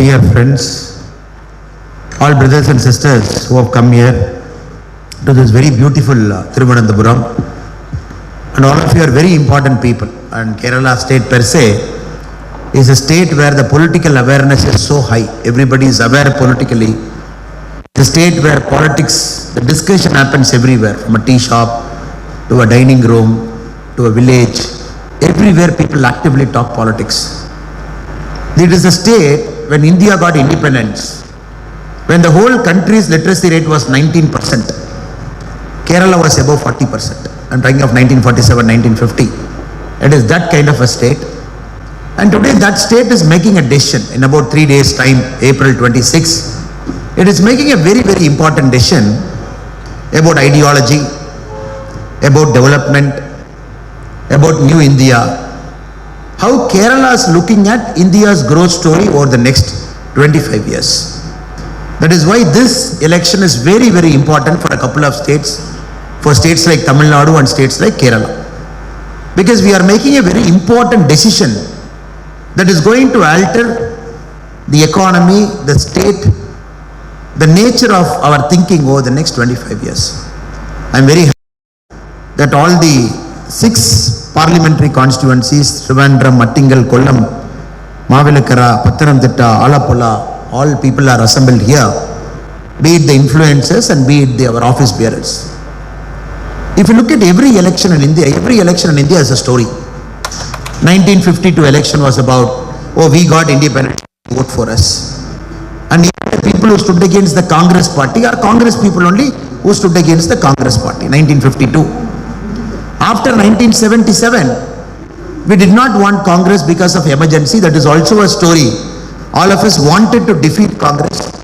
Dear friends, all brothers and sisters who have come here to this very beautiful Thiruvananthapuram, and all of you are very important people, and Kerala state per se is a state where the political awareness is so high. Everybody is aware politically. The state where politics, the discussion happens everywhere, from a tea shop to a dining room to a village. Everywhere people actively talk politics. It is a state when India got independence, when the whole country's literacy rate was 19%. Kerala was above 40%. I'm talking of 1947, 1950. It is that kind of a state. And today that state is making a decision in about 3 days' time, April 26. It is making a very, very important decision about ideology, about development, about new India. How Kerala is looking at India's growth story over the next 25 years. That is why this election is very, very important for a couple of states, for states like Tamil Nadu and states like Kerala. Because we are making a very important decision that is going to alter the economy, the state, the nature of our thinking over the next 25 years. I am very happy that all the 6 parliamentary constituencies, Trivandrum, Mattingal, Kollam, Mavilakara, Pathanamthitta, Alappuzha, all people are assembled here, be it the influencers and be it our office bearers. If you look at every election in India is a story. 1952 election was about, oh, we got independence, vote for us. And the people who stood against the Congress party are Congress people only who stood against the Congress party, 1952. After 1977, we did not want Congress because of emergency. That is also a story. All of us wanted to defeat Congress.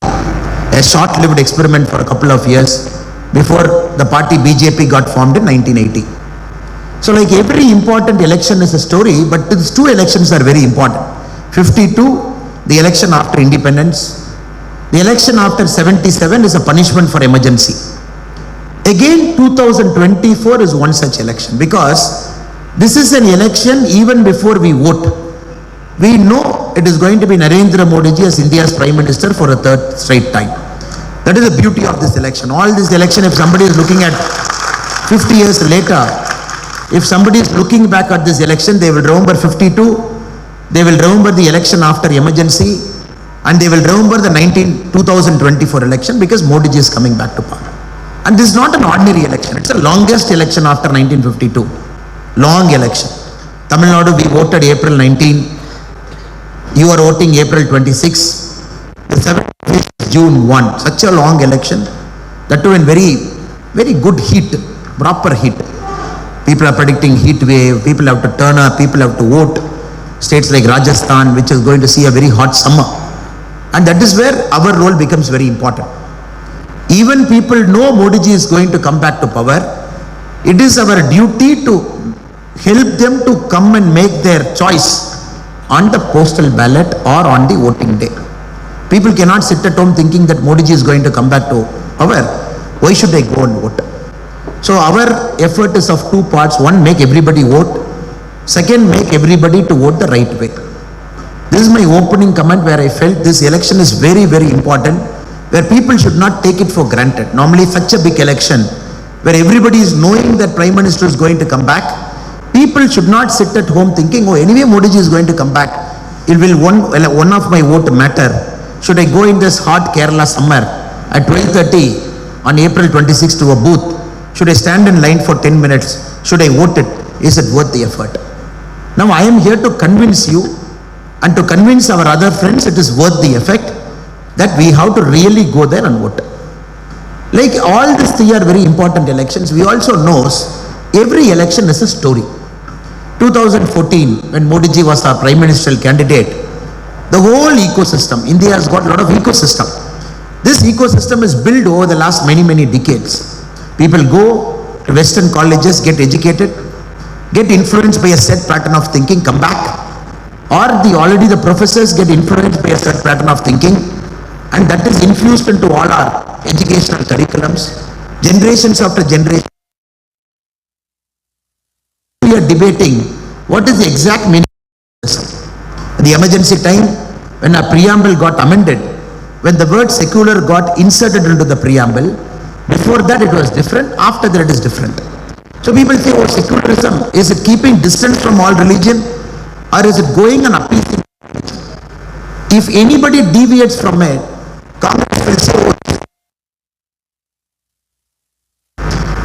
A short-lived experiment for a couple of years before the party BJP got formed in 1980. So like every important election is a story, but these 2 elections are very important. 52, the election after independence. The election after 77 is a punishment for emergency. Again, 2024 is one such election, because this is an election even before we vote. We know it is going to be Narendra Modi ji as India's Prime Minister for a 3rd straight time. That is the beauty of this election. All this election, if somebody is looking at 50 years later, if somebody is looking back at this election, they will remember 52, they will remember the election after emergency, and they will remember the 2024 election, because Modi ji is coming back to power. And this is not an ordinary election. It's the longest election after 1952. Long election. Tamil Nadu, we voted April 19. You are voting April 26. The 7th is June 1. Such a long election. That too in very, very good heat. Proper heat. People are predicting heat wave. People have to turn up. People have to vote. States like Rajasthan, which is going to see a very hot summer. And that is where our role becomes very important. Even people know Modi ji is going to come back to power. It is our duty to help them to come and make their choice on the postal ballot or on the voting day. People cannot sit at home thinking that Modi ji is going to come back to power. Why should I go and vote? So our effort is of 2 parts. One, make everybody vote. Second, make everybody to vote the right way. This is my opening comment, where I felt this election is very, very important, where people should not take it for granted. Normally such a big election, where everybody is knowing that Prime Minister is going to come back, people should not sit at home thinking, oh, anyway Modi ji is going to come back, it will one of my vote matter. Should I go in this hot Kerala summer at 12:30 on April 26 to a booth? Should I stand in line for 10 minutes? Should I vote it? Is it worth the effort? Now I am here to convince you, and to convince our other friends it is worth the effort, that we have to really go there and vote. Like all these 3 are very important elections. We also know every election is a story. 2014, when Modi ji was our Prime Ministerial candidate, the whole ecosystem, India has got a lot of ecosystem. This ecosystem is built over the last many, many decades. People go to Western colleges, get educated, get influenced by a set pattern of thinking, come back. Or already the professors get influenced by a set pattern of thinking, and that is infused into all our educational curriculums. Generations after generation, we are debating what is the exact meaning of The emergency time, when a preamble got amended, when the word secular got inserted into the preamble, before that it was different, after that it is different. So people say, oh, secularism, is it keeping distance from all religion, or is it going and appeasing? If anybody deviates from it, Congress will say, oh.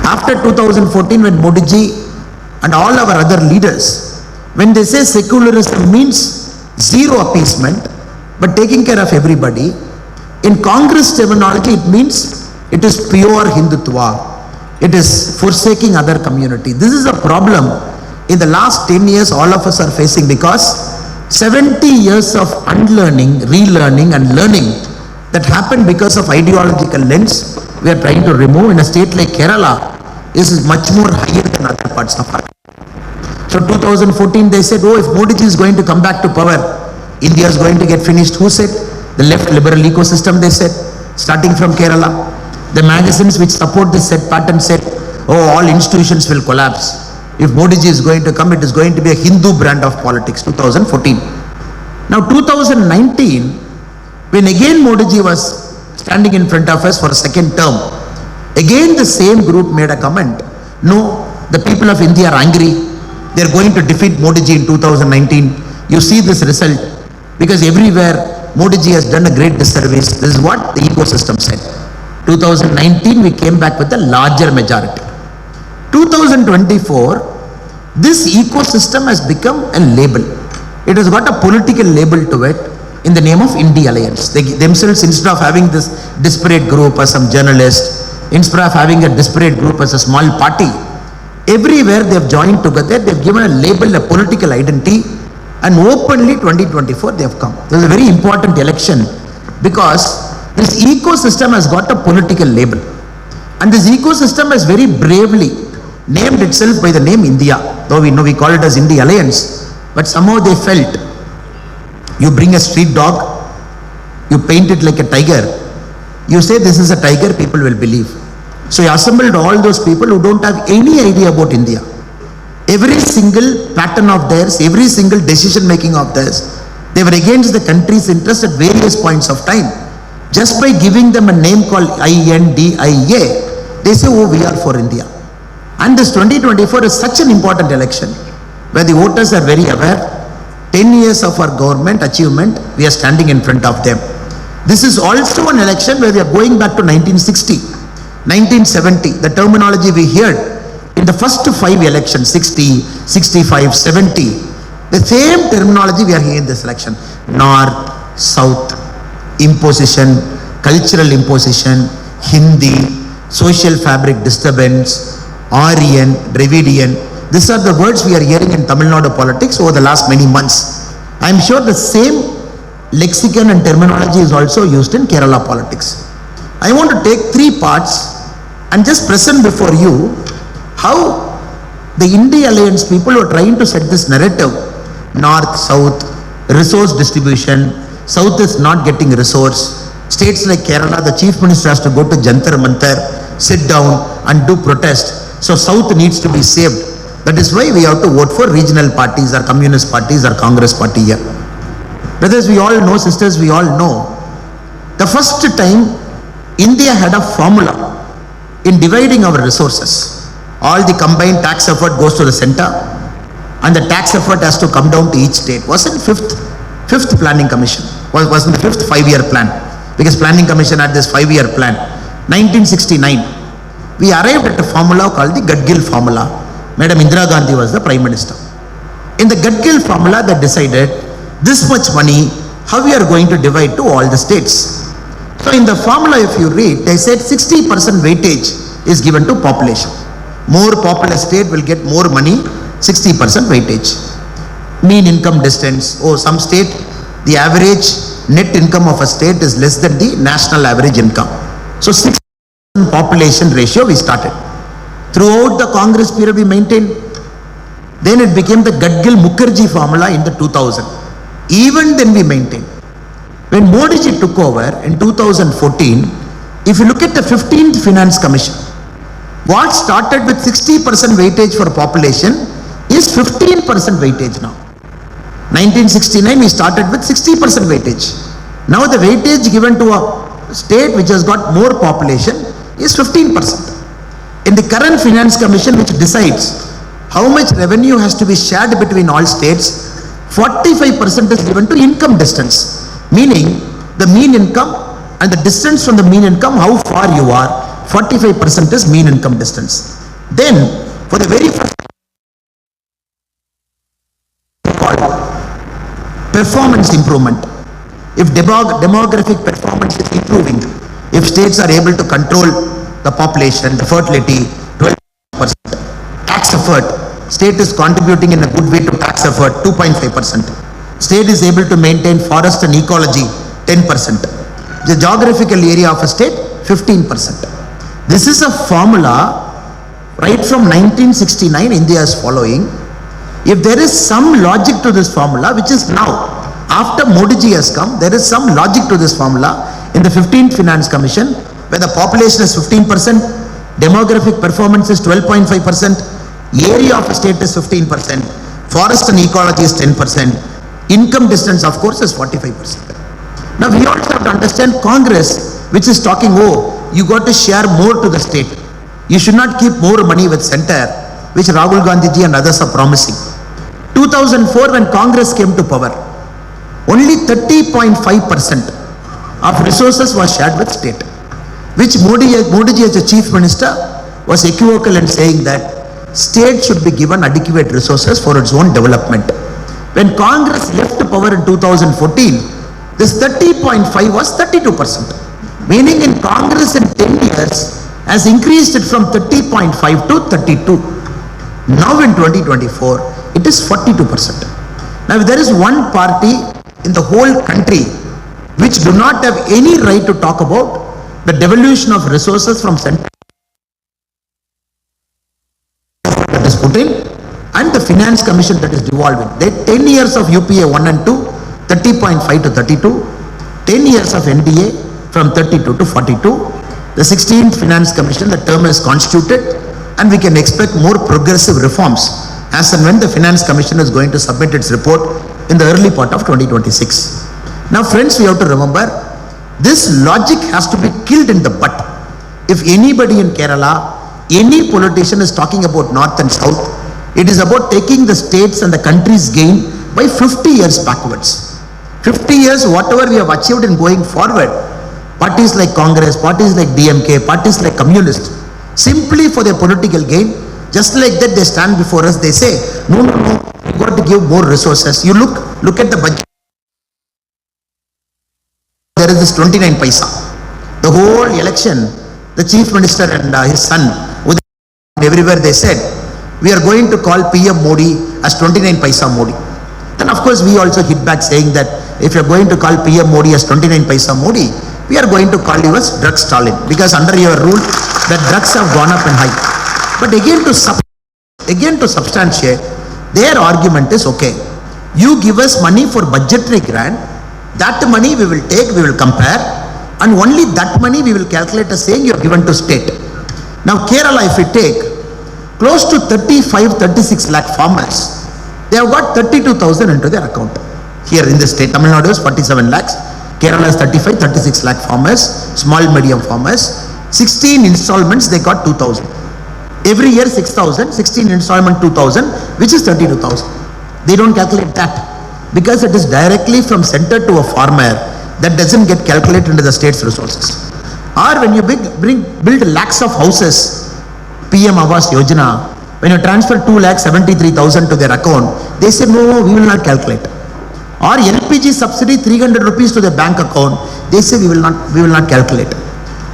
After 2014, when Modi ji and all our other leaders, when they say secularism means zero appeasement, but taking care of everybody, in Congress terminology, it means it is pure Hindutva. It is forsaking other community. This is a problem in the last 10 years all of us are facing, because 70 years of unlearning, relearning and learning that happened because of ideological lens, we are trying to remove. In a state like Kerala, this is much more higher than other parts of our. So 2014 they said, oh, if Modi ji is going to come back to power, India is going to get finished. Who said? The left liberal ecosystem, they said, starting from Kerala. The magazines which support this said pattern said, oh, all institutions will collapse. If Modi ji is going to come, it is going to be a Hindu brand of politics, 2014. Now 2019, when again Modi ji was standing in front of us for a second term, again the same group made a comment, no, the people of India are angry, they are going to defeat Modi ji in 2019. You see this result, because everywhere Modi ji has done a great disservice. This is what the ecosystem said. 2019 we came back with a larger majority. 2024, this ecosystem has become a label. It has got a political label to it in the name of India Alliance. They themselves, instead of having this disparate group as some journalist, instead of having a disparate group as a small party, everywhere they have joined together, they have given a label, a political identity, and openly 2024 they have come. This is a very important election, because this ecosystem has got a political label, and this ecosystem has very bravely named itself by the name India, though we know we call it as India Alliance, but somehow they felt, you bring a street dog, you paint it like a tiger, you say this is a tiger, people will believe. So you assembled all those people who don't have any idea about India. Every single pattern of theirs, every single decision making of theirs, they were against the country's interest at various points of time. Just by giving them a name called INDIA, they say, oh, we are for India. And this 2024 is such an important election, where the voters are very aware. 10 years of our government achievement, we are standing in front of them. This is also an election where we are going back to 1960, 1970, the terminology we heard in the first 5 elections, 60, 65, 70, the same terminology we are hearing in this election. North, South, imposition, cultural imposition, Hindi, social fabric disturbance, Aryan, Dravidian. These are the words we are hearing in Tamil Nadu politics over the last many months. I am sure the same lexicon and terminology is also used in Kerala politics. I want to take 3 parts and just present before you how the India Alliance people were trying to set this narrative. North, South, resource distribution, South is not getting resource. States like Kerala, the Chief Minister has to go to Jantar Mantar, sit down and do protest. So South needs to be saved. That is why we have to vote for regional parties or communist parties or Congress party here. Brothers, we all know, sisters, we all know, the first time India had a formula in dividing our resources. All the combined tax effort goes to the center, and the tax effort has to come down to each state. Was in fifth planning commission, was in the 5th 5-year plan, because planning commission had this 5-year plan. 1969, we arrived at a formula called the Gadgil formula. Madam Indira Gandhi was the Prime Minister. In the Gadgil formula, they decided this much money, how we are going to divide to all the states. So in the formula, if you read, they said 60% weightage is given to population. More populous state will get more money, 60% weightage. Mean income distance, oh, some state, the average net income of a state is less than the national average income. So 60% population ratio we started. Throughout the Congress period we maintained. Then it became the Gadgil-Mukherjee formula in the 2000. Even then we maintained. When Modi ji took over in 2014, if you look at the 15th Finance Commission, what started with 60% weightage for population is 15% weightage now. 1969 we started with 60% weightage. Now the weightage given to a state which has got more population is 15%. In the current Finance Commission, which decides how much revenue has to be shared between all states, 45% is given to income distance, meaning the mean income and the distance from the mean income, how far you are, 45% is mean income distance. Then for the very first called performance improvement, if demographic performance is improving, if states are able to control the population, the fertility, 12%, tax effort, state is contributing in a good way to tax effort, 2.5%. State is able to maintain forest and ecology, 10%. The geographical area of a state, 15%. This is a formula right from 1969 India is following. If there is some logic to this formula, which is now, after Modi ji has come, there is some logic to this formula in the 15th Finance Commission, where the population is 15%, demographic performance is 12.5%, area of a state is 15%, forest and ecology is 10%, income distance of course is 45%. Now we also have to understand Congress, which is talking, oh, you got to share more to the state. You should not keep more money with center, which Rahul Gandhi ji and others are promising. 2004 when Congress came to power, only 30.5% of resources was shared with state, which Modi ji as a chief minister was equivocal in saying that state should be given adequate resources for its own development. When Congress left power in 2014, this 30.5 was 32%, meaning in Congress in 10 years has increased it from 30.5 to 32. Now in 2024, it is 42%. Now if there is one party in the whole country which do not have any right to talk about the devolution of resources from center that is put in, and the Finance Commission that is devolving. They 10 years of UPA 1 and 2, 30.5 to 32, 10 years of NDA from 32 to 42. The 16th Finance Commission, the term is constituted, and we can expect more progressive reforms as and when the Finance Commission is going to submit its report in the early part of 2026. Now friends, we have to remember, this logic has to be killed in the bud. If anybody in Kerala, any politician is talking about North and South, it is about taking the states and the country's gain by 50 years backwards. 50 years, whatever we have achieved in going forward, parties like Congress, parties like DMK, parties like Communist, simply for their political gain, just like that they stand before us, they say, no, no, no, you got to give more resources. You look at the budget. There is this 29 paisa. The whole election, the chief minister and his son, everywhere they said, we are going to call PM Modi as 29 paisa Modi. Then of course we also hit back saying that if you are going to call PM Modi as 29 paisa Modi, we are going to call you as drug Stalin, because under your rule the drugs have gone up in height. But again to substantiate, their argument is, okay, you give us money for budgetary grant, that money we will take, we will compare, and only that money we will calculate as saying you are given to state. Now Kerala, if we take close to 35-36 lakh farmers, they have got 32,000 into their account. Here in the state, Tamil Nadu is 47 lakhs, Kerala is 35-36 lakh farmers, small medium farmers. 16 installments they got 2,000. Every year 6,000, 16 installment 2,000, which is 32,000. They don't calculate that because it is directly from center to a farmer. That doesn't get calculated into the state's resources. Or when you build lakhs of houses, PM Awas Yojana, when you transfer 2,73,000 to their account, they say no, we will not calculate. Or LPG subsidy 300 rupees to the bank account, they say we will not calculate.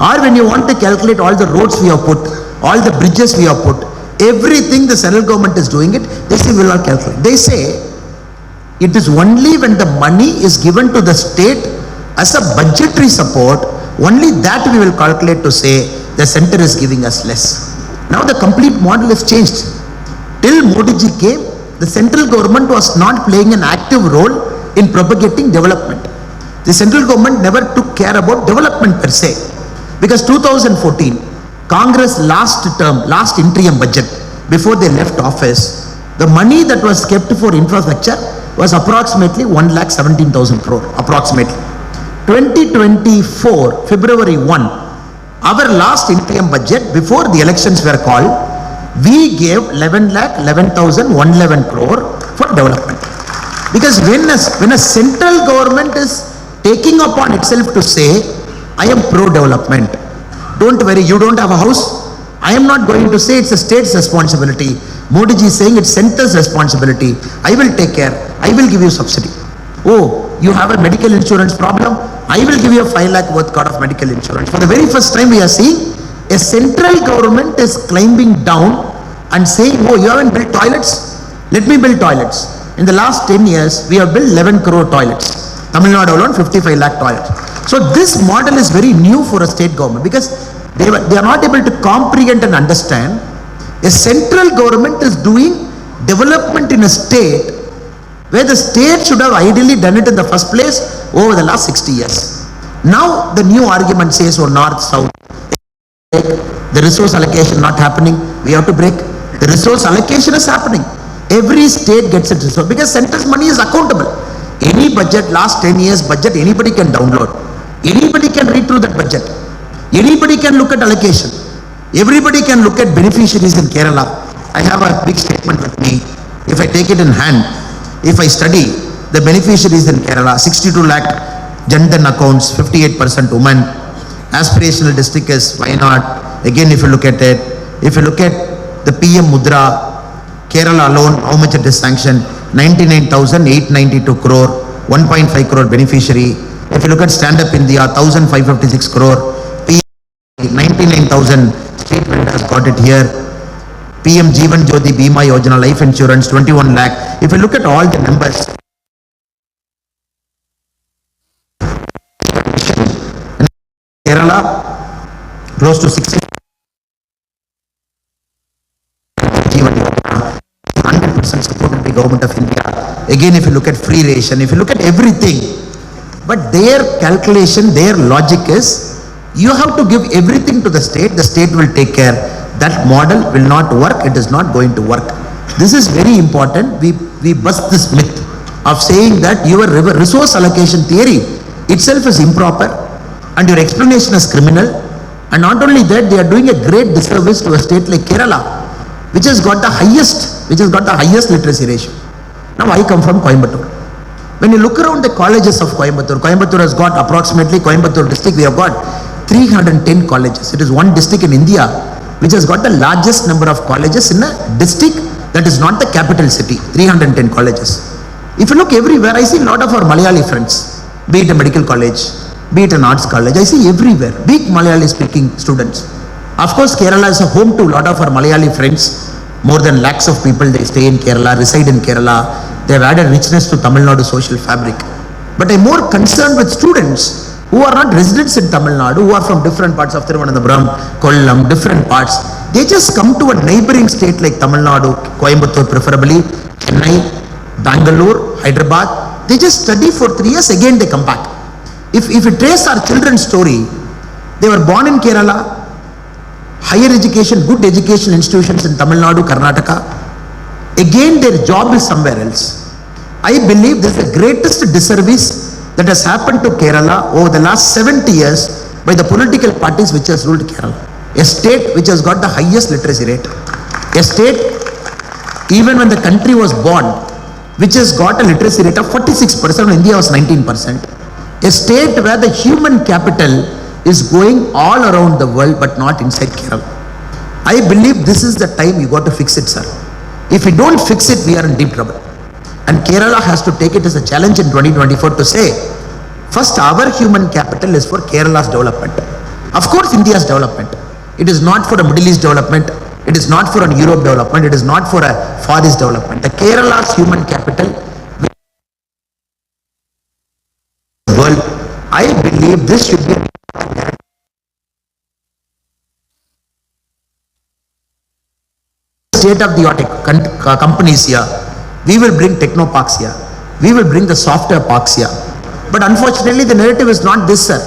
Or when you want to calculate all the roads we have put, all the bridges we have put, everything the central government is doing it, they say we will not calculate. They say it is only when the money is given to the state as a budgetary support, only that we will calculate to say the center is giving us less. Now the complete model is changed. Till Modi ji came, the central government was not playing an active role in propagating development. The central government never took care about development per se. Because 2014, Congress last interim budget, before they left office, the money that was kept for infrastructure was approximately 1,17,000 crore, approximately. 2024, February 1, our last interim budget before the elections were called, we gave 11,11,111 crore for development. Because when a central government is taking upon itself to say, I am pro-development, don't worry, you don't have a house, I am not going to say it's a state's responsibility. Modi ji is saying it's center's responsibility. I will take care. I will give you subsidy. Oh, you have a medical insurance problem? I will give you a 5 lakh worth of medical insurance. For the very first time we are seeing a central government is climbing down and saying, oh, you haven't built toilets? Let me build toilets. In the last 10 years, we have built 11 crore toilets. Tamil Nadu alone, 55 lakh toilets. So this model is very new for a state government because they are not able to comprehend and understand. A central government is doing development in a state where the state should have ideally done it in the first place over the last 60 years. Now the new argument says, oh, north, south, the resource allocation not happening, we have to break. The resource allocation is happening. Every state gets its resource because center's money is accountable. Any budget, last 10 years budget, anybody can download. Anybody can read through that budget. Anybody can look at allocation. Everybody can look at beneficiaries in Kerala. I have a big statement with me. If I take it in hand, if I study the beneficiaries in Kerala, 62 lakh Jan Dhan accounts, 58% women. Aspirational district is Wayanad. Again, if you look at it, if you look at the PM Mudra, Kerala alone, how much it is sanctioned? 99,892 crore, 1.5 crore beneficiary. If you look at Stand Up India, 1,556 crore. 99,000 state vendors got it here. PM Jeevan Jyoti Bima Yojana life insurance 21 lakh. If you look at all the numbers, Kerala close to 60. Jeevan Yojana 100% supported by government of India. Again, if you look at free ration, if you look at everything, but their calculation, their logic is, you have to give everything to the state will take care. That model will not work, it is not going to work. This is very important. We bust this myth of saying that your resource allocation theory itself is improper and your explanation is criminal. And not only that, they are doing a great disservice to a state like Kerala, which has got the highest literacy ratio. Now I come from Coimbatore. When you look around the colleges of Coimbatore, Coimbatore has got approximately, Coimbatore district, we have got 310 colleges. It is one district in India which has got the largest number of colleges in a district that is not the capital city. 310 colleges. If you look everywhere, I see a lot of our Malayali friends, be it a medical college, be it an arts college, I see everywhere big Malayali speaking students. Of course, Kerala is a home to a lot of our Malayali friends. More than lakhs of people, they stay in Kerala, reside in Kerala. They have added richness to Tamil Nadu social fabric. But I am more concerned with students who are not residents in Tamil Nadu, who are from different parts of Thiruvananthapuram, Kollam, different parts. They just come to a neighboring state like Tamil Nadu, Coimbatore preferably, Chennai, Bangalore, Hyderabad. They just study for 3 years, again they come back. If you trace our children's story, they were born in Kerala, higher education, good education institutions in Tamil Nadu, Karnataka. Again their job is somewhere else. I believe this is the greatest disservice that has happened to Kerala over the last 70 years by the political parties which has ruled Kerala. A state which has got the highest literacy rate. A state, even when the country was born, which has got a literacy rate of 46%, when India was 19%. A state where the human capital is going all around the world but not inside Kerala. I believe this is the time you got to fix it, sir. If we don't fix it, we are in deep trouble. And Kerala has to take it as a challenge in 2024 to say, first our human capital is for Kerala's development. Of course, India's development. It is not for a Middle East development. It is not for a Europe development. It is not for a Far East development. The Kerala's human capital world. I believe this should be state-of-the-art companies here. We will bring techno parks here. We will bring the software parks here. But unfortunately, the narrative is not this, sir.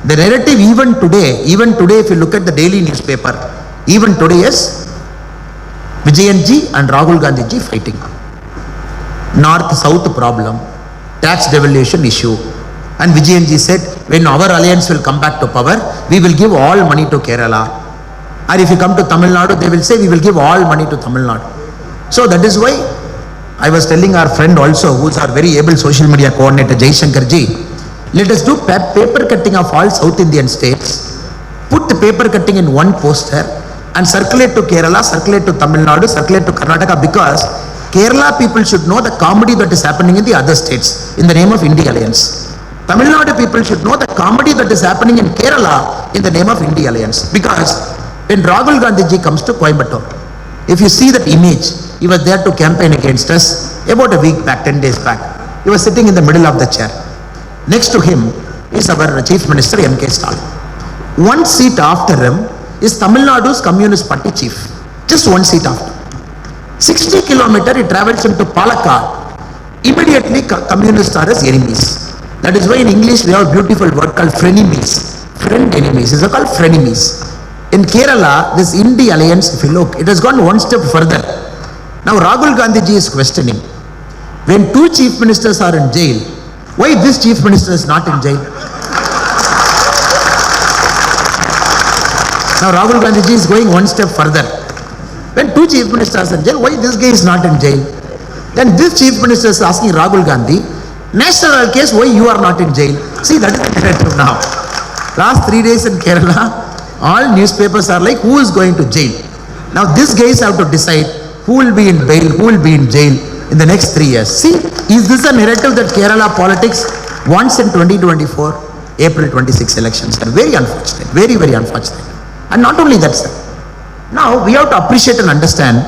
The narrative even today, if you look at the daily newspaper, even today is Vijayan ji and Rahul Gandhi ji fighting. North-South problem, tax devolution issue. And Vijayanji said, when our alliance will come back to power, we will give all money to Kerala. Or if you come to Tamil Nadu, they will say, we will give all money to Tamil Nadu. So that is why I was telling our friend also, who is our very able social media coordinator, Jai Shankar ji, let us do paper cutting of all South Indian states, put the paper cutting in one poster and circulate to Kerala, circulate to Tamil Nadu, circulate to Karnataka, because Kerala people should know the comedy that is happening in the other states in the name of India Alliance. Tamil Nadu people should know the comedy that is happening in Kerala in the name of India Alliance. Because when Rahul Gandhi ji comes to Coimbatore, if you see that image, he was there to campaign against us about a week back, 10 days back. He was sitting in the middle of the chair. Next to him is our Chief Minister M.K. Stalin. One seat after him is Tamil Nadu's Communist Party chief. Just one seat after. 60 kilometers he travels into Palakkad. Immediately communists are his enemies. That is why in English we have a beautiful word called frenemies. Friend enemies. These are called frenemies. In Kerala, this India Alliance, if you look, it has gone one step further. Now Rahul Gandhi ji is questioning, when two chief ministers are in jail, why this chief minister is not in jail? Now Rahul Gandhi ji is going one step further. When two chief ministers are in jail, why this guy is not in jail? Then this chief minister is asking Rahul Gandhi, national case, why you are not in jail? See, that is the narrative now. Last 3 days in Kerala, all newspapers are like, who is going to jail? Now these guys have to decide who will be in bail, who will be in jail in the next 3 years. See, is this a narrative that Kerala politics wants in 2024, April 26 elections? Are very unfortunate, very, very unfortunate. And not only that, sir. Now we have to appreciate and understand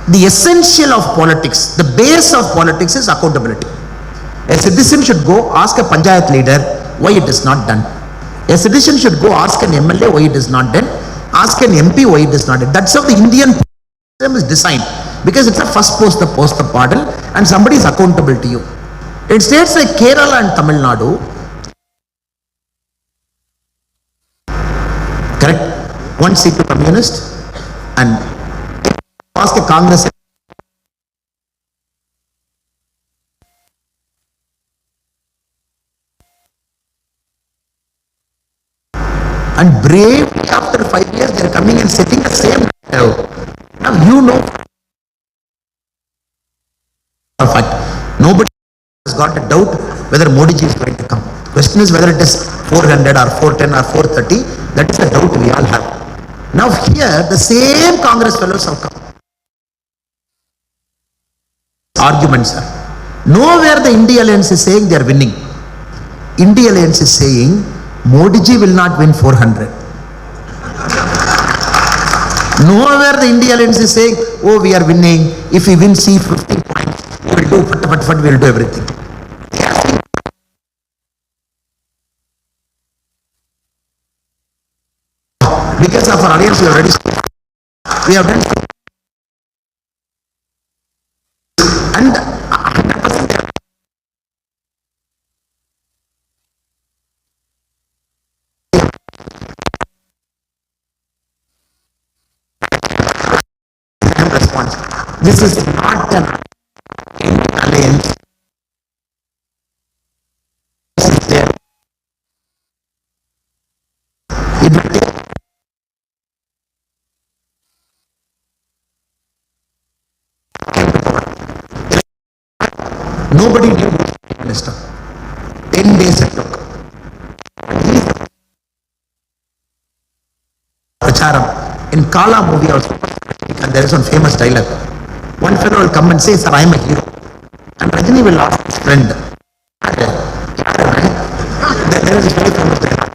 the essential of politics, the base of politics is accountability. A citizen should go ask a panchayat leader why it is not done. A citizen should go ask an MLA why it is not done, ask an MP why it is not done. That's how the Indian system is designed, because it's a first post the parcel and somebody is accountable to you. In states like Kerala and Tamil Nadu, correct, one seat to communist, and ask a Congress and bravely after 5 years they are coming and setting the same narrative. Now you know for fact, nobody has got a doubt whether Modi ji is going to come. The question is whether it is 400 or 410 or 430, that is the doubt we all have. Now here the same Congress fellows have come. Arguments are, nowhere the India Alliance is saying they are winning. India Alliance is saying Modi ji will not win 400. Nowhere the India Alliance is saying, oh, we are winning. If we win C50 points, we will do we will do everything. Because of our alliance, we have done and 100% response. This is not an alliance. This is there. It will take nobody knew who was the minister. 10 days it took. Pracharam. In Kala movie also, and there is one famous dialogue. One fellow will come and say, sir, I am a hero. And Rajini will ask his friend, there is a very famous dialogue.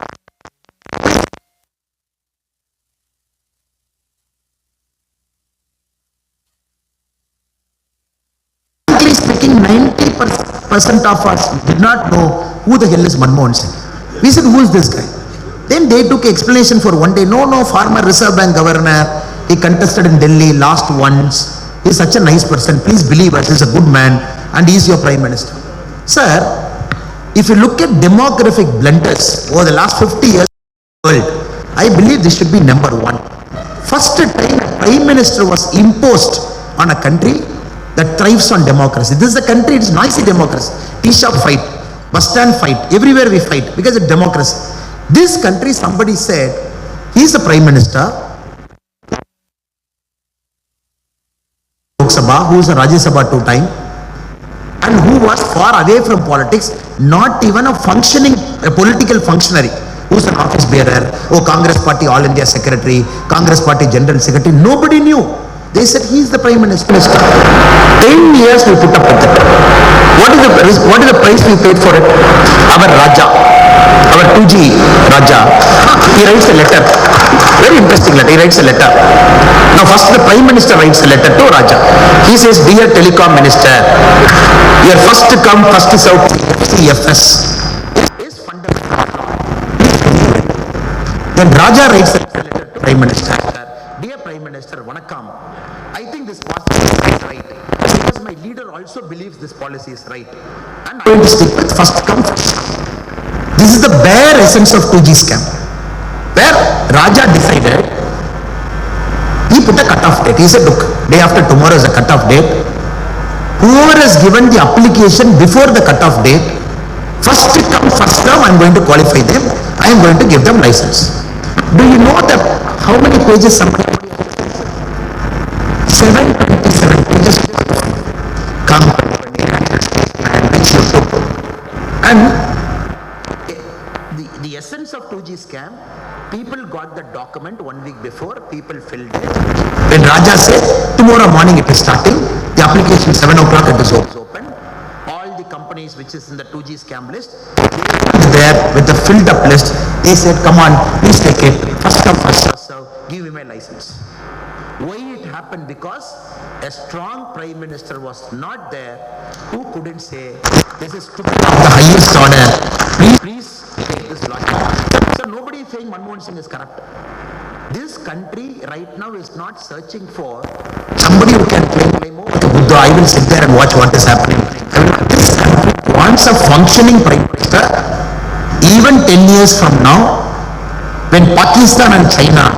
Frankly speaking, 90% of us did not know who the hell is Manmohan Singh. We said, who is this guy? Then they took explanation for one day. No, former Reserve Bank governor. He contested in Delhi, lost once. He is such a nice person. Please believe us, he is a good man and he is your prime minister. Sir, if you look at demographic blunders over the last 50 years in the world, I believe this should be number one. First time a prime minister was imposed on a country that thrives on democracy. This is a country, it's noisy democracy. Tea shop fight, bus stand fight, everywhere we fight because it's democracy. This country, somebody said, he's the Prime Minister, Lok Sabha, who is a Rajya Sabha 2 times, and who was far away from politics, not even a political functionary, who's an office bearer, Congress Party All India Secretary, Congress Party General Secretary, nobody knew. They said he is the Prime Minister. 10 years we put up with it. What is the price we paid for it? Our Raja, our 2G Raja, he writes a letter. Very interesting letter. He writes a letter. Now first the Prime Minister writes a letter to Raja. He says, dear Telecom Minister, your first come, first serve FCFS is fundamental. Then Raja writes a letter to Prime Minister. Dear Prime Minister, Vanakkam, I think this policy is right because my leader also believes this policy is right. And I'm going to stick with first come, first serve. This is the bare essence of 2G scam. Where Raja decided, he put a cut-off date. He said, look, day after tomorrow is a cut-off date. Whoever has given the application before the cut-off date, first come, first serve, I'm going to qualify them. I am going to give them license. Do you know that how many pages somebody 727 pages and the essence of 2G scam, people got the document 1 week before, people filled it. When Raja said, tomorrow morning it is starting, the application 7 o'clock it is open. All the companies which is in the 2G scam list, they there with the filled up list, they said, come on, please take it, first come, first serve, give me my license. Why it happened? Because a strong Prime Minister was not there who couldn't say, this is stupid of the highest order, please take this logic. So nobody is saying Manmohan Singh is corrupt. This country right now is not searching for somebody who can claim, oh, Buddha, I will sit there and watch what is happening. This country wants a functioning Prime Minister. Even 10 years from now, when Pakistan and China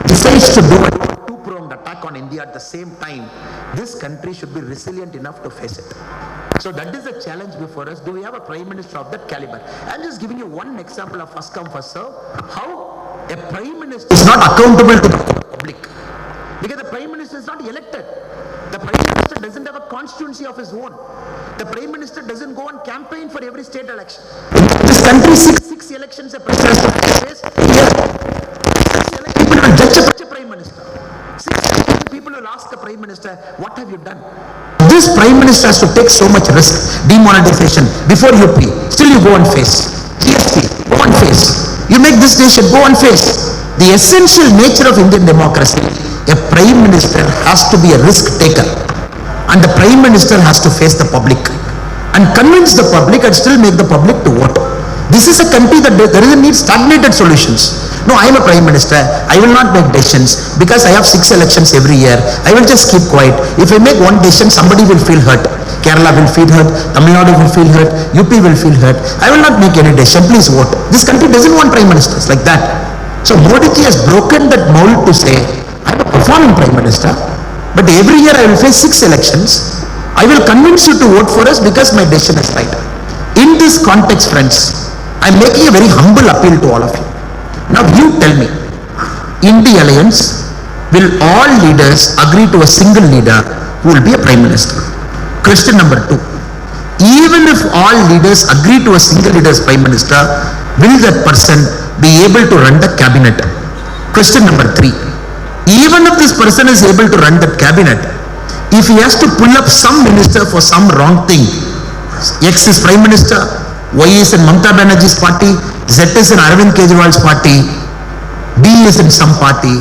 decides to do a two-pronged attack on India at the same time, this country should be resilient enough to face it. So that is the challenge before us. Do we have a Prime Minister of that caliber? I'm just giving you one example of first come, first serve. How a Prime Minister is not accountable to the public. Because the Prime Minister is not elected. The Prime Minister doesn't have a constituency of his own. The Prime Minister doesn't go on campaign for every state election. This country, six elections a Prime Minister faces. People will judge a Prime Minister. 6 elections people will ask the Prime Minister, what have you done? This Prime Minister has to take so much risk, demonetization, before UP, still you go and face. GST, go and face. You make this nation, go and face. The essential nature of Indian democracy, a Prime Minister has to be a risk taker. And the Prime Minister has to face the public and convince the public and still make the public to vote. This is a country that there isn't need stagnated solutions. No, I am a Prime Minister. I will not make decisions because I have 6 elections every year. I will just keep quiet. If I make one decision, somebody will feel hurt. Kerala will feel hurt. Tamil Nadu will feel hurt. UP will feel hurt. I will not make any decision. Please vote. This country doesn't want Prime Ministers like that. So Modi ji has broken that mold to say, I am a performing Prime Minister, but every year I will face 6 elections. I will convince you to vote for us because my decision is right. In this context, friends, I am making a very humble appeal to all of you. Now you tell me, in the alliance, will all leaders agree to a single leader who will be a Prime Minister? Question number 2. Even if all leaders agree to a single leader as Prime Minister, will that person be able to run the cabinet? Question number 3. Even if this person is able to run that cabinet, if he has to pull up some minister for some wrong thing, X is Prime Minister, Y is in Mamata Banerjee's party, Z is in Arvind Kejriwal's party, D is in some party,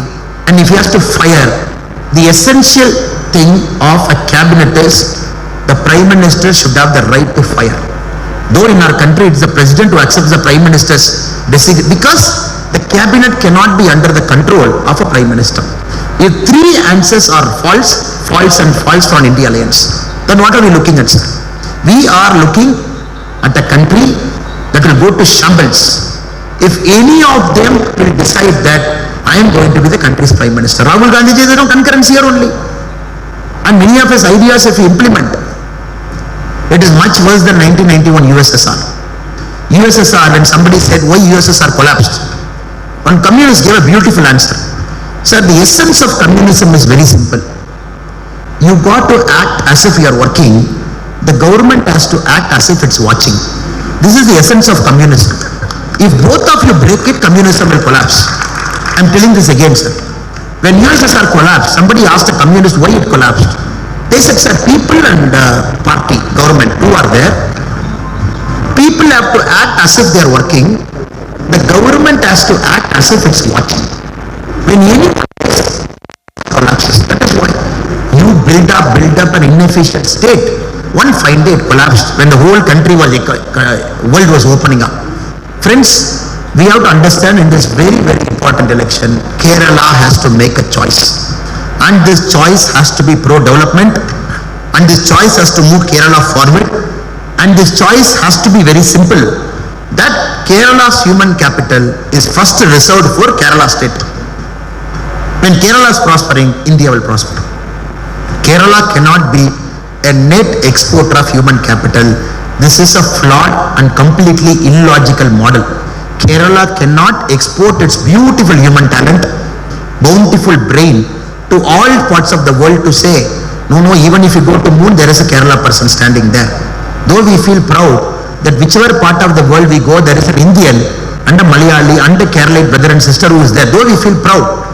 and if he has to fire, the essential thing of a cabinet is the Prime Minister should have the right to fire. Though in our country it's the President who accepts the Prime Minister's decision, because the cabinet cannot be under the control of a Prime Minister. If 3 answers are false, false and false from India Alliance, then what are we looking at, sir? We are looking at a country that will go to shambles if any of them will decide that I am going to be the country's Prime Minister. Rahul Gandhi ji, there is no concurrence here only. And many of his ideas, if you implement, it is much worse than 1991 USSR. USSR, when somebody said why USSR collapsed, one communist gave a beautiful answer. Sir, the essence of communism is very simple. You got to act as if you are working. The government has to act as if it's watching. This is the essence of communism. If both of you break it, communism will collapse. I'm telling this again, sir. When USSR collapsed, somebody asked a communist why it collapsed. They said, sir, people and party, government, who are there? People have to act as if they are working. The government has to act as if it's watching. When any collapses, that is why you build up an inefficient state. One fine day it collapsed when the whole country was, world was opening up. Friends, we have to understand in this very, very important election, Kerala has to make a choice. And this choice has to be pro-development, and this choice has to move Kerala forward, and this choice has to be very simple, that Kerala's human capital is first reserved for Kerala state. When Kerala is prospering, India will prosper. Kerala cannot be a net exporter of human capital. This is a flawed and completely illogical model. Kerala cannot export its beautiful human talent, bountiful brain to all parts of the world to say, no, even if you go to moon, there is a Kerala person standing there. Though we feel proud that whichever part of the world we go, there is an Indian and a Malayali and a Keralite brother and sister who is there. Though we feel proud.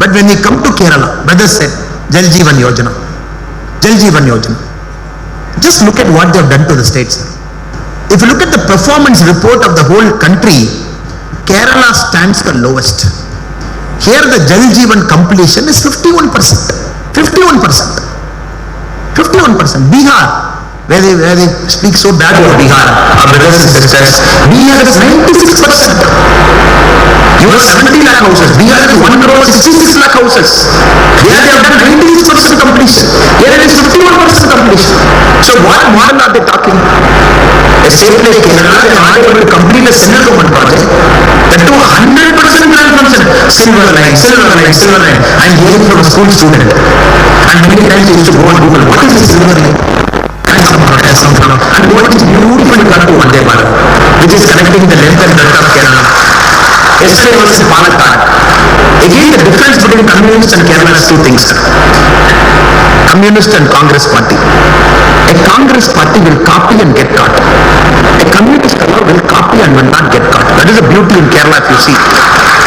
But when we come to Kerala, brothers said, Jal Jeevan Yojana. Jal Jeevan Yojana. Just look at what they have done to the states. If you look at the performance report of the whole country, Kerala stands the lowest. Here the Jal Jeevan completion is 51%. 51%. 51%. Bihar, where they speak so bad about Bihar, our brothers and sisters, Bihar is 96%. You have 70 lakh houses. Bihar is 1,66 lakh houses. Here they have done 96% completion. Here it is 51% completion. So what model are they talking? A state like Kerala, they are not able to complete a central government project. That too 100% grant from silver line. I'm hearing from a school student. And many times I used to go on Google, what is the silver line? And what is beautifully done to Vande Bharat, which is connecting the length and breadth of Kerala. Yesterday was in Palakkad. Again, the difference between communist and Kerala is two things. Communist and Congress party. A Congress party will copy and get caught. A communist fellow will copy and will not get caught. That is the beauty in Kerala, if you see.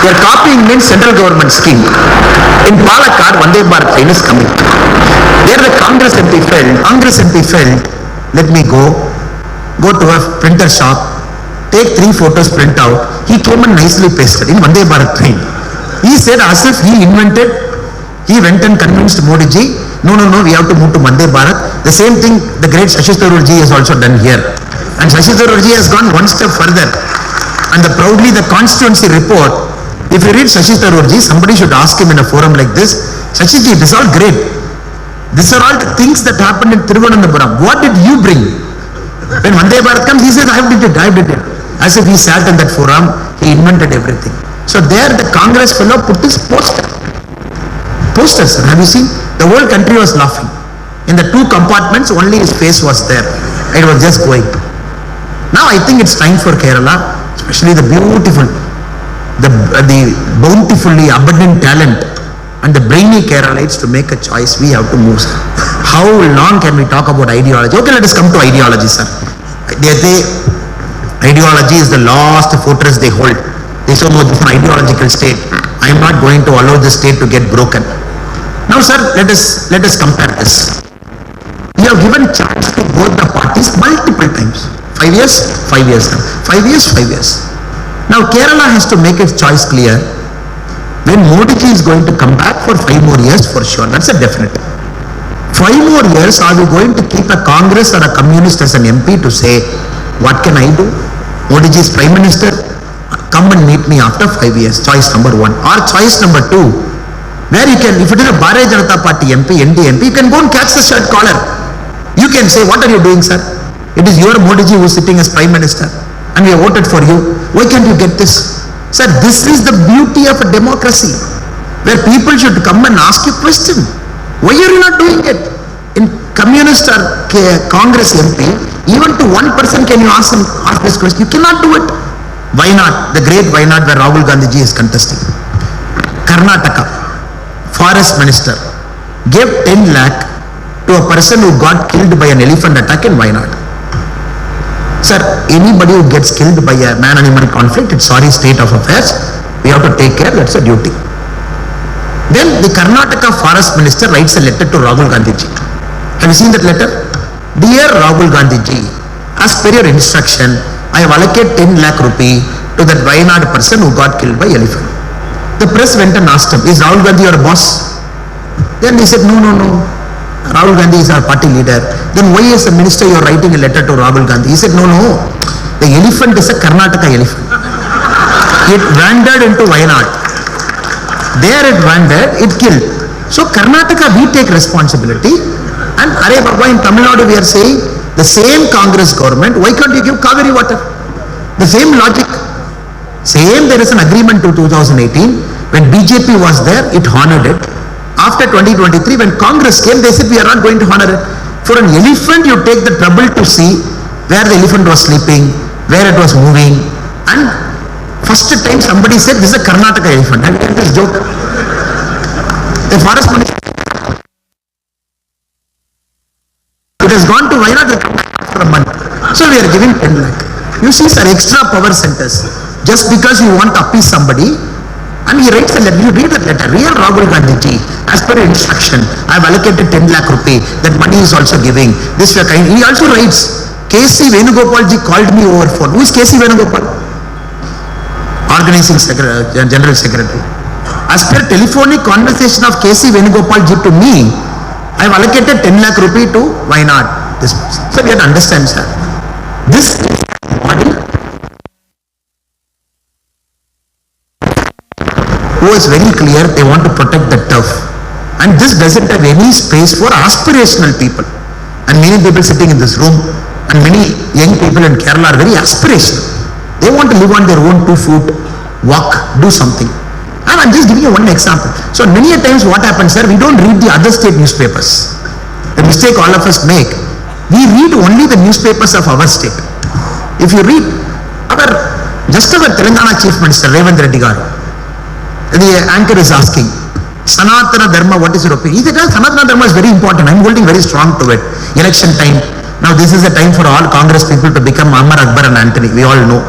Their copying means central government scheme. In Palakkad, Vande Bharat train is coming. There the Congress MP felt, let me go to a printer shop, take 3 photos, print out. He came and nicely pasted in Vande Bharat train. He said as if he invented, he went and convinced Modi ji, no, we have to move to Vande Bharat. The same thing the great Shashi Tharoor ji has also done here. And Shashi Tharoor ji has gone one step further. And proudly the constituency report, if you read Shashi Tharoor ji, somebody should ask him in a forum like this, Shashi ji, this is all great. These are all the things that happened in Thiruvananthapuram. What did you bring? When Vande Bharat comes, he says, I did it. As if he sat in that forum, he invented everything. So there the Congress fellow put his poster. Posters, have you seen? The whole country was laughing. In the 2 compartments, only his face was there. It was just going. Now I think it's time for Kerala, especially the beautiful, the bountifully abundant talent and the brainy Keralites to make a choice. We have to move, sir. How long can we talk about ideology? Okay, let us come to ideology, sir. Ideology is the last fortress they hold. They say, no, this is an ideological state. I am not going to allow this state to get broken. Now, sir, let us compare this. You have given chance to both the parties multiple times. 5 years, 5 years, 5 years, 5 years. Now, Kerala has to make its choice clear. When Modi ji is going to come back for 5 more years, for sure, that's a definite. 5 more years, are we going to keep a Congress or a communist as an MP to say, what can I do? Modi ji is Prime Minister, come and meet me after 5 years. Choice number 1. Or choice number 2, where you can, if it is a Bharatiya Janata Party MP, ND MP, you can go and catch the shirt collar. You can say, what are you doing, sir? It is your Modi ji who is sitting as Prime Minister and we have voted for you. Why can't you get this? Sir, this is the beauty of a democracy, where people should come and ask you a question. Why are you not doing it? communist or Congress MP, even to one person can you ask this question? You cannot do it. Why not? The great why not where Rahul Gandhi ji is contesting. Karnataka, forest minister, gave 10 lakh to a person who got killed by an elephant attack in Wayanad. Sir, anybody who gets killed by a man-animal conflict, it's sorry state of affairs. We have to take care, that's a duty. Then the Karnataka forest minister writes a letter to Rahul Gandhi ji. Have you seen that letter? Dear Rahul Gandhi ji, as per your instruction, I have allocated 10 lakh rupee to that Wayanad person who got killed by elephant. The press went and asked him, is Rahul Gandhi your boss? Then he said, no. Rahul Gandhi is our party leader. Then why as a minister you are writing a letter to Rahul Gandhi? He said, no. The elephant is a Karnataka elephant. It wandered into Wayanad. There it wandered, it killed. So Karnataka, we take responsibility. And Are Baba, in Tamil Nadu we are saying, the same Congress government, why can't you give Kaveri water? The same logic. Same, there is an agreement to 2018. When BJP was there, it honored it. After 2023, when Congress came, they said, we are not going to honor it. For an elephant, you take the trouble to see where the elephant was sleeping, where it was moving. And first time somebody said, this is a Karnataka elephant. Have you heard this joke? The forest minister, it has gone to Wayanad for a month. So we are giving 10 lakh. You see, sir, extra power centers. Just because you want to appease somebody, and he writes a letter, you read that letter, real Rahul Gandhi ji, as per instruction, I have allocated 10 lakh rupee, that money is also giving. This way, he also writes, K.C. Venugopal ji called me over phone. Who is K.C. Venugopal? Organizing Secretary, General Secretary. As per telephonic conversation of K.C. Venugopal ji to me, I have allocated 10 lakh rupee to Wayanad. This, so we have to understand, sir. This body who is very clear, they want to protect the turf. And this doesn't have any space for aspirational people. And many people sitting in this room, and many young people in Kerala are very aspirational. They want to live on their own 2 feet, walk, do something. And I'm just giving you one example. So many a times what happens, sir, we don't read the other state newspapers. The mistake all of us make, we read only the newspapers of our state. If you read just our Telangana Chief Minister, Revanth Reddy garu, the anchor is asking, Sanatana Dharma, what is your opinion? He said, Sanatana Dharma is very important. I'm holding very strong to it. Election time. Now this is the time for all Congress people to become Ammar, Akbar and Antony. We all know.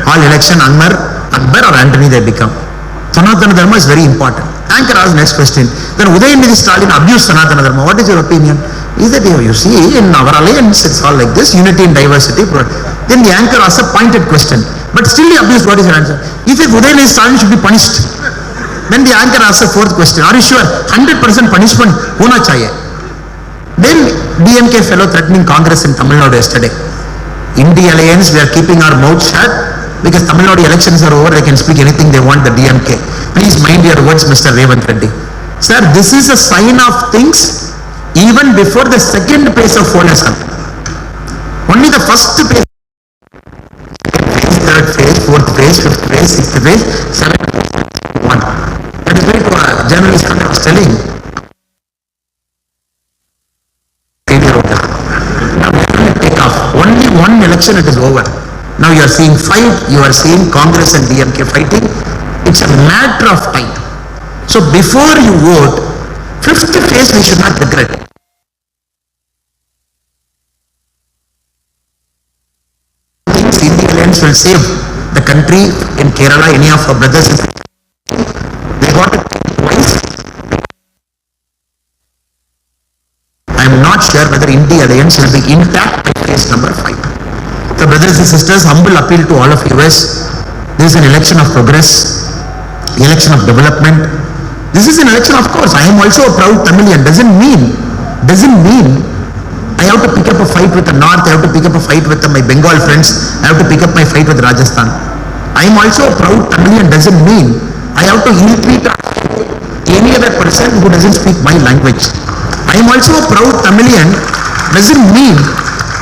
All election Ammar, Akbar or Antony they become. Sanatana Dharma is very important. Anchor asks next question. Then Udayamidi Stalin abused Sanatana Dharma. What is your opinion? He said, you see, in our alliance, it's all like this, unity and diversity. Then the anchor asks a pointed question. But still he abused, what is your answer? He said, Udayamidi Stalin should be punished. Then the anchor asks a 4th question. Are you sure? 100% punishment hona chahiye. Then DMK fellow threatening Congress in Tamil Nadu yesterday. In the alliance, we are keeping our mouth shut because Tamil Nadu elections are over. They can speak anything they want, the DMK. Please mind your words, Mr. Revanth Reddy. Sir, this is a sign of things even before the second phase of phone has come. Only the first phase, 3rd phase, 4th phase, 5th phase, 6th phase, 7th phase, 1. That is why a journalist was telling, take off. Only one election, it is over. Now you are seeing fight, you are seeing Congress and DMK fighting. It's a matter of time. So before you vote, 5th phase we should not regret. The alliance will save the country in Kerala, any of our brothers and sisters. They got it twice. I am not sure whether India alliance will be intact by phase number 5. So brothers and sisters, humble appeal to all of you is, this is an election of progress, election of development. This is an election, of course. I am also a proud Tamilian. Doesn't mean I have to pick up a fight with the North, I have to pick up a fight with my Bengal friends, I have to pick up my fight with Rajasthan. I am also a proud Tamilian. Doesn't mean I have to ill-treat any other person who doesn't speak my language. I am also a proud Tamilian. Doesn't mean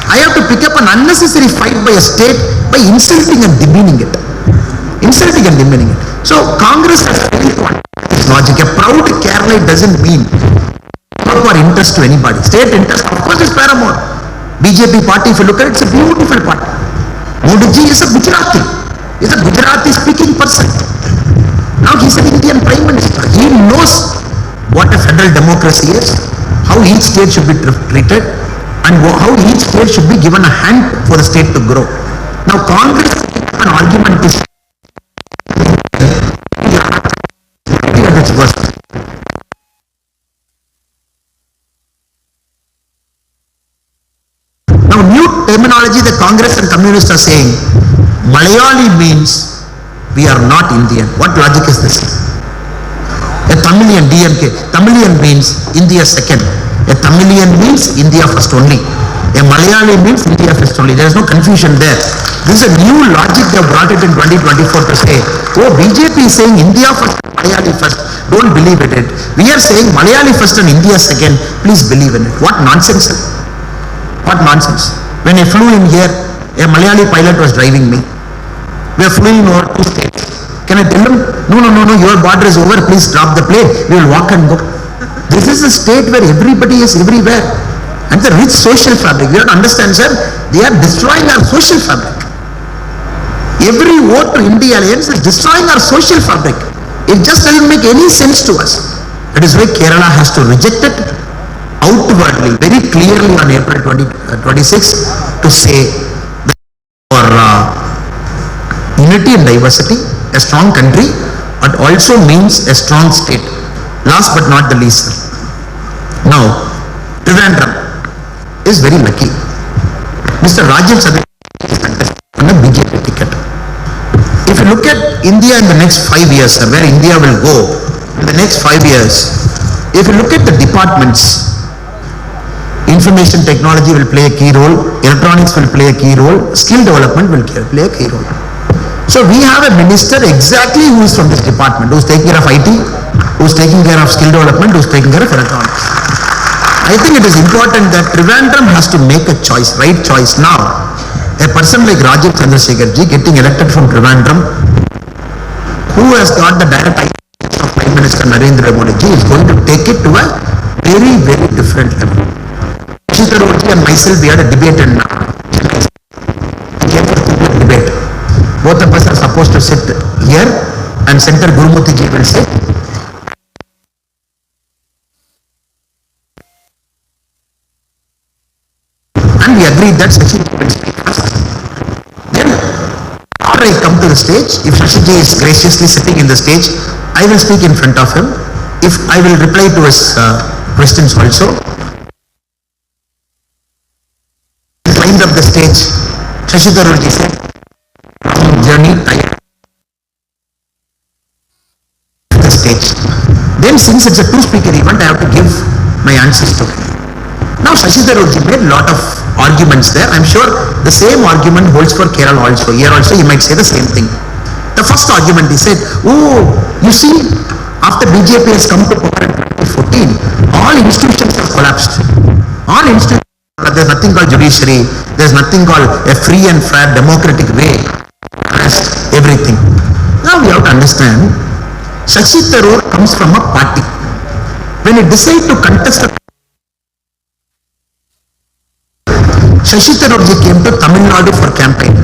I have to pick up an unnecessary fight by a state by insulting and demeaning it. So Congress has failed to understand this logic. A proud Kerala doesn't mean up or interest to anybody. State interest, of course, is paramount. BJP party, if you look at it, it's a beautiful party. Modi ji is a Gujarati. He's a Gujarati speaking person. Now he's an Indian Prime Minister. He knows what a federal democracy is, how each state should be treated, and how each state should be given a hand for the state to grow. Now Congress an argument is at its worst. Now new terminology the Congress and communists are saying, Malayali means we are not Indian. What logic is this? A Tamilian, DMK, Tamilian means India second. A Tamilian means India first only. A Malayali means India first only. There is no confusion there. This is a new logic they have brought it in 2024 to say, oh, BJP is saying India first, Malayali first. Don't believe in it. We are saying Malayali first and India second. Please believe in it. What nonsense. What nonsense. When I flew in here, a Malayali pilot was driving me. We are flying over 2 states. Can I tell him, no, your border is over, please drop the plane. We will walk and go. This is a state where everybody is everywhere. And the rich social fabric. We have to understand, sir, they are destroying our social fabric. Every vote to India Alliance is destroying our social fabric. It just doesn't make any sense to us. That is why Kerala has to reject it outwardly, very clearly on April 26 to say that for unity and diversity, a strong country, but also means a strong state. Last but not the least, now, Trivandrum is very lucky. Mr. Rajiv Sadhu is on a BJP ticket. If you look at India in the next 5 years, sir, where India will go in the next 5 years, if you look at the departments, information technology will play a key role, electronics will play a key role, skill development will play a key role. So we have a minister exactly who is from this department, who is taking care of IT, who is taking care of skill development, who is taking care of electronics. I think it is important that Trivandrum has to make a choice, right choice now. A person like Rajiv Chandrasekhar ji getting elected from Trivandrum, who has got the direct ideas of Prime Minister Narendra Modi ji, is going to take it to a very, very different level. Shashi Tharoor ji and myself, we had a debate in debate. Both of us are supposed to sit here and Senator Gurumurthy ji will sit. And we agreed that Shashi will speak first. Then, after I come to the stage, if Shashi ji is graciously sitting in the stage, I will speak in front of him. If I will reply to his questions also. He climbed up the stage. Shashi Tharoor ji said, journey tired. The stage. Then, since it's a 2-speaker event, I have to give my answers to him. Now, Shashi Tharoor ji made a lot of arguments there. I'm sure the same argument holds for Kerala also. Here also he might say the same thing. The first argument he said, oh, you see, after BJP has come to power in 2014, all institutions have collapsed. All institutions, there's nothing called judiciary, there's nothing called a free and fair democratic way. Everything. Now we have to understand, Shashi Tharoor comes from a party. When he decided to contest, Shashi Tharoor ji came to Tamil Nadu for campaign.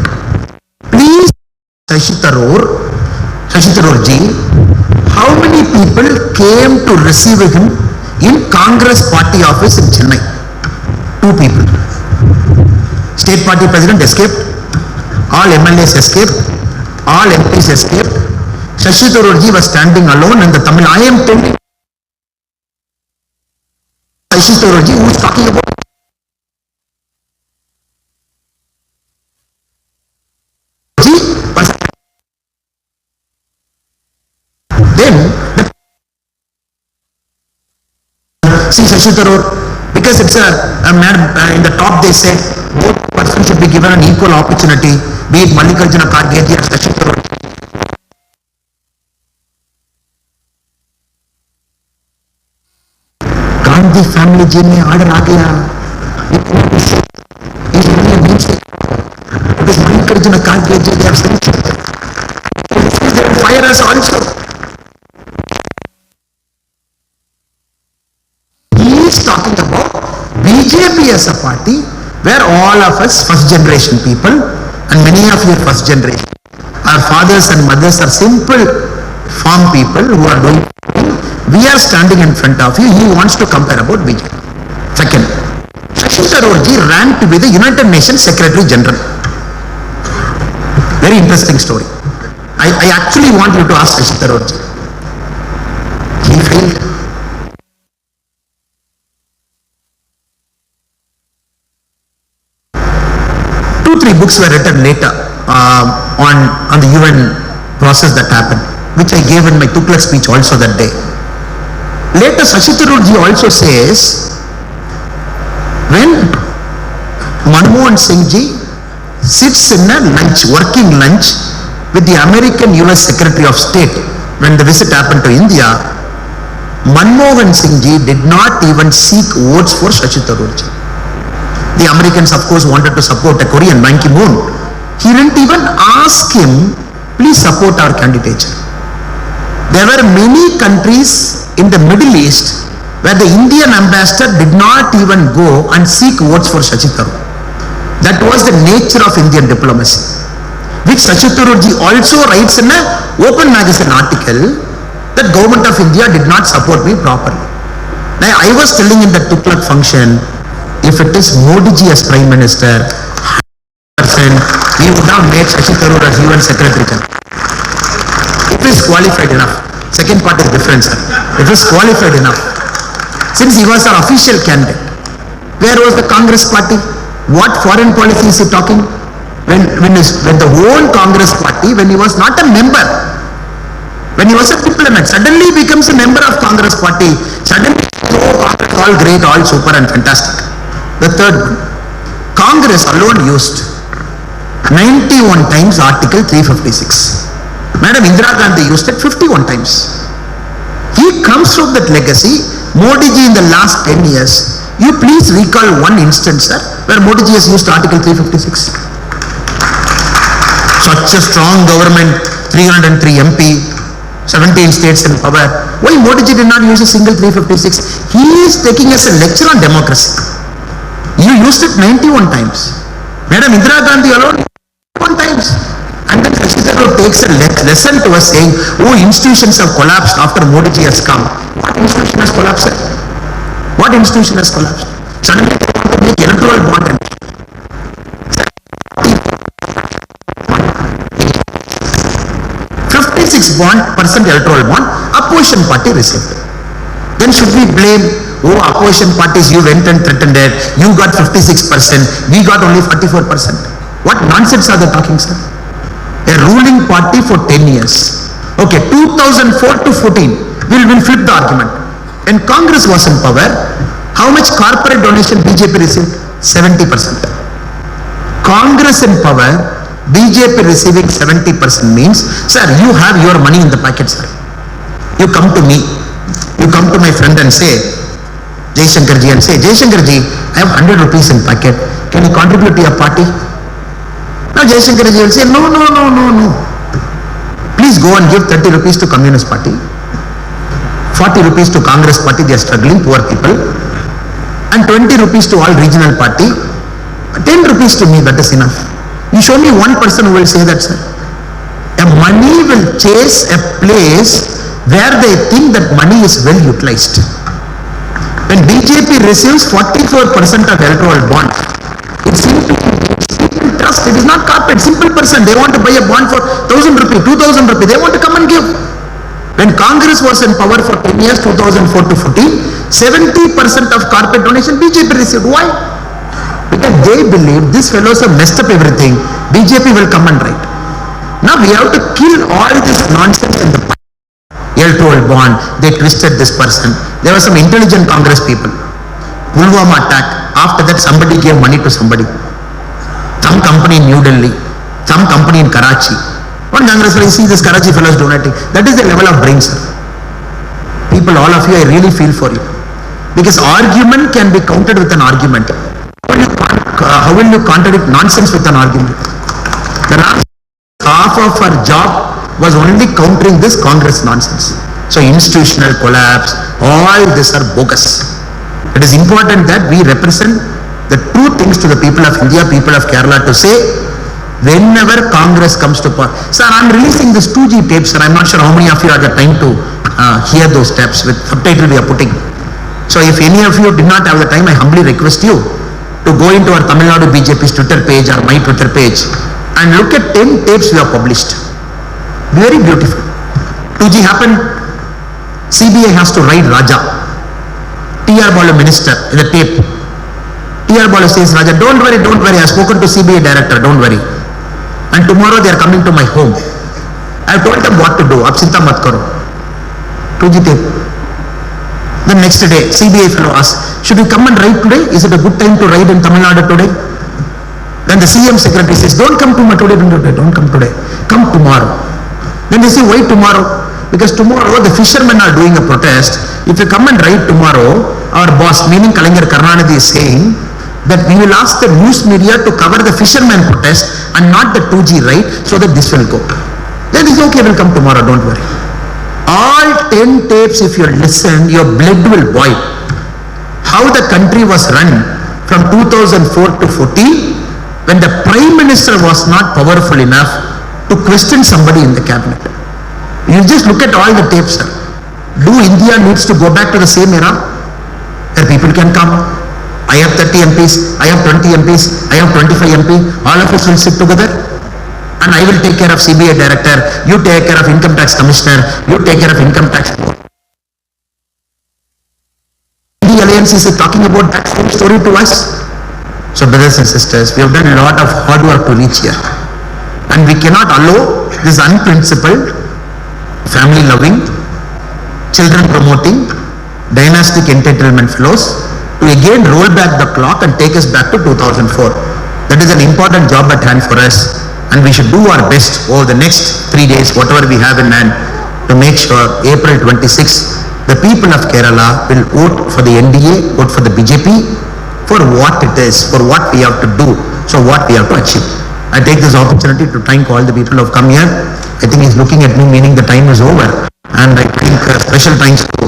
Please, Shashi Tharoor ji, how many people came to receive him in Congress party office in Chennai? 2 people. State party president escaped. All MLAs escaped. All MPs escaped. Shashi Tharoor ji was standing alone in the Tamil. I am telling Shashi Tharoor ji who is talking about. Then, see Shashi Tharoor, because it's a man in the top they said both persons should be given an equal opportunity, be it Mallikarjuna Kharge or Shashi Tharoor. Gandhi family ji mein order aa gaya. Because Mallikarjuna Kharge ji, they have sanctioned. They will fire us also. He is talking about BJP as a party where all of us first generation people, and many of you are first generation, our fathers and mothers are simple farm people who are doing, we are standing in front of you. He wants to compare about BJP. Second, Shashi Tharoor ji ran to be the United Nations Secretary General. Very interesting story. I actually want you to ask Shashi Tharoor ji. He failed. Two, three books were written later on the UN process that happened, which I gave in my Tughlaq speech also that day. Later, Shashi Tharoor ji also says, when Manmohan Singh ji sits in a lunch, working lunch with the American US Secretary of State when the visit happened to India, Manmohan Singh ji did not even seek votes for Shashi Tharoor ji. The Americans, of course, wanted to support a Korean, Ban Ki-moon. He didn't even ask him, please support our candidature. There were many countries in the Middle East where the Indian ambassador did not even go and seek votes for Shashi Tharoor. That was the nature of Indian diplomacy, which Shashi Tharoor ji also writes in an Open magazine article that government of India did not support me properly. Now, I was telling in the Tughlaq function, if it is Modi ji as Prime Minister, 100% we would have made Shashi Tharoor as UN Secretary General. If he is qualified enough. Second part is different, sir. If he is qualified enough. Since he was our official candidate, where was the Congress party? What foreign policy is he talking? When the whole Congress party, when he was not a member, when he was a diplomat, suddenly becomes a member of Congress party, suddenly, oh, all great, all super and fantastic. The third one, Congress alone used 91 times Article 356. Madam Indira Gandhi used it 51 times. He comes from that legacy. Modi ji in the last 10 years, you please recall one instance, sir, where Modi ji has used Article 356. Such a strong government, 303 MP, 17 states in power. Why Modi ji did not use a single 356? He is taking us a lecture on democracy. You used it 91 times. Madam Indira Gandhi alone, 1 times. And then Shashi Tharoor takes a lesson to us saying, oh, institutions have collapsed after Modi ji has come. What institution has collapsed? What institution has collapsed? Suddenly they want to make electoral bond. 56% electoral bond, opposition party received. Then should we blame, oh, opposition parties, you went and threatened it, you got 56%, we got only 44%. What nonsense are they talking, sir? A ruling party for 10 years. Okay, 2004 to 14, we'll flip the argument. When Congress was in power, how much corporate donation BJP received? 70%. Congress in power, BJP receiving 70% means, sir, you have your money in the packet, sir. You come to me, you come to my friend and say, Jaishankar ji, and say, Jaishankar ji, I have 100 rupees in packet. Can you contribute to your party? Now Jaishankar ji will say, no. Please go and give 30 rupees to Communist Party, 40 rupees to Congress Party, they are struggling, poor people, and 20 rupees to all regional party, 10 rupees to me, that is enough. You show me one person who will say that, sir. A money will chase a place where they think that money is well utilized. When BJP receives 44% of electoral bond, it's simple trust, it is not corporate, simple person, they want to buy a bond for 1,000 rupees, 2,000 rupees, they want to come and give. When Congress was in power for 10 years, 2004 to 14, 70% of corporate donation BJP received. Why? Because they believe these fellows have messed up everything, BJP will come and write. Now we have to kill all this nonsense in the electoral bond, they twisted this person. There were some intelligent Congress people. Pulwama attack, after that somebody gave money to somebody. Some company in New Delhi, some company in Karachi. One Congress will see this Karachi fellows donating. That is the level of brain, sir. People, all of you, I really feel for you. Because argument can be countered with an argument. How will you contradict nonsense with an argument? The last half of our job was only countering this Congress nonsense. So institutional collapse, all this are bogus. It is important that we represent the true things to the people of India, people of Kerala, to say whenever Congress comes to power. Sir, I'm releasing this 2G tapes, sir. I'm not sure how many of you had the time to hear those tapes with subtitle we are putting. So if any of you did not have the time, I humbly request you to go into our Tamil Nadu BJP's Twitter page or my Twitter page and look at 10 tapes we have published. Very beautiful. 2G happened, CBI has to write Raja. T.R. Balu minister in the tape. T.R. Balu says, Raja, don't worry, I have spoken to CBI director, don't worry. And tomorrow they are coming to my home. I have told them what to do. Ab chinta mat karo. 2G tape. The next day, CBI fellow asks, should we come and write today? Is it a good time to write in Tamil Nadu today? Then the CM secretary says, don't come today, don't come today. Come tomorrow. Then they say, why tomorrow? Because tomorrow the fishermen are doing a protest. If you come and write tomorrow, our boss, meaning Kalaignar Karunanidhi, is saying that we will ask the news media to cover the fishermen protest and not the 2G right, so that this will go. Then it's okay, we'll come tomorrow, don't worry. All 10 tapes, if you listen, your blood will boil. How the country was run from 2004 to 14, when the Prime Minister was not powerful enough to question somebody in the cabinet. You just look at all the tapes, sir. Do India needs to go back to the same era where people can come? I have 30 MPs, I have 20 MPs, I have 25 MP, all of us will sit together and I will take care of CBI director, you take care of income tax commissioner, you take care of income tax board. The alliance is talking about that same story to us. So brothers and sisters, we have done a lot of hard work to reach here. And we cannot allow this unprincipled, family-loving, children-promoting, dynastic entitlement fellows to again roll back the clock and take us back to 2004. That is an important job at hand for us, and we should do our best over the next 3 days, whatever we have in hand, to make sure April 26, the people of Kerala will vote for the NDA, vote for the BJP, for what it is, for what we have to do, so what we have to achieve. I take this opportunity to thank all the people who have come here. I think he's looking at me, meaning the time is over. And I think special thanks to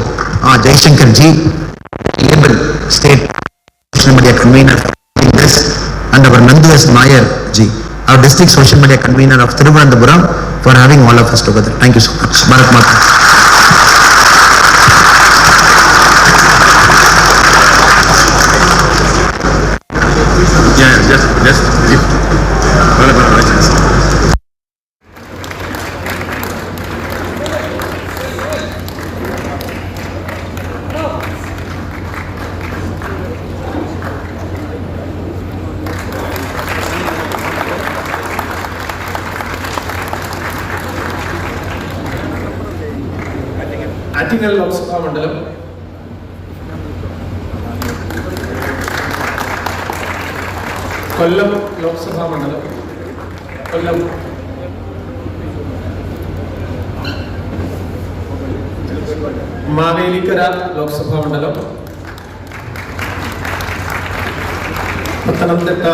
Jaishankar ji, able state social media convener for this, and our Nandu S. Nair ji, our district social media convener of Thiruvananthapuram, for having all of us together. Thank you so much. Bharat Mata. Attingal Lok Sabha മണ്ഡലം, കൊല്ലം ലോക്സഭാ മണ്ഡലം, കൊല്ലം, മാവേലിക്കര ലോക്സഭാ മണ്ഡലം, പത്തനംതിട്ട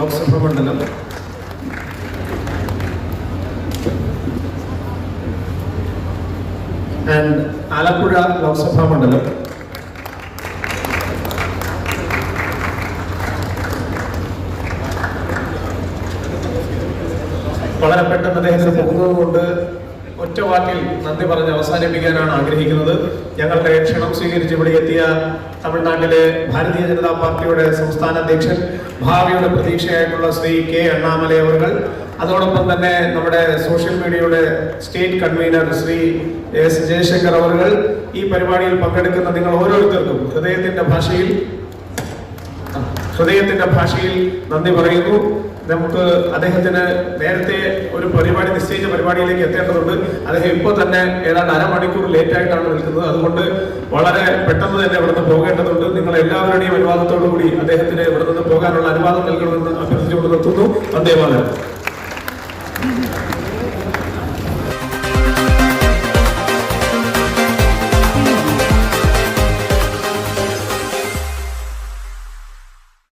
ലോക്സഭാ മണ്ഡലം, and Alappuzha Lok Sabha മണ്ഡലം, വളരെ പെട്ടെന്ന് അദ്ദേഹത്തിന് പോകുന്നതുകൊണ്ട് ഒറ്റ വാക്കിൽ നന്ദി പറഞ്ഞ് അവസാനിപ്പിക്കാനാണ് ആഗ്രഹിക്കുന്നത്. ഞങ്ങളുടെ ക്ഷണം സ്വീകരിച്ച് ഇവിടെ എത്തിയ തമിഴ്നാട്ടിലെ ഭാരതീയ ജനതാ പാർട്ടിയുടെ സംസ്ഥാന അധ്യക്ഷൻ, ഭാവിയുടെ പ്രതീക്ഷയായിട്ടുള്ള ശ്രീ കെ അണ്ണാമലൈ അവർ, അതോടൊപ്പം തന്നെ നമ്മുടെ സോഷ്യൽ മീഡിയയുടെ state convener Shri S Jayashankar അവർ, ഈ പരിപാടിയിൽ പങ്കെടുക്കുന്ന നിങ്ങൾ ഓരോരുത്തർക്കും ഹൃദയത്തിന്റെ ഭാഷയിൽ നന്ദി പറയുന്നു. നമുക്ക് അദ്ദേഹത്തിന് നേരത്തെ ഒരു പരിപാടി നിശ്ചയിച്ച പരിപാടിയിലേക്ക് എത്തേണ്ടതുണ്ട്. അദ്ദേഹം ഇപ്പോൾ തന്നെ ഏതാണ്ട് അരമണിക്കൂർ ലേറ്റ് ആയിട്ടാണ് നിൽക്കുന്നത്. അതുകൊണ്ട് വളരെ പെട്ടെന്ന് തന്നെ ഇവിടുന്ന് പോകേണ്ടതുണ്ട്. നിങ്ങൾ എല്ലാവരുടെയും അനുവാദത്തോടു കൂടി അദ്ദേഹത്തിന് ഇവിടെ നിന്ന് പോകാനുള്ള അനുവാദം നൽകണമെന്ന് അഭ്യർത്ഥിച്ചുകൊണ്ട് നിർത്തുന്നു. വന്ദേ മാതരം.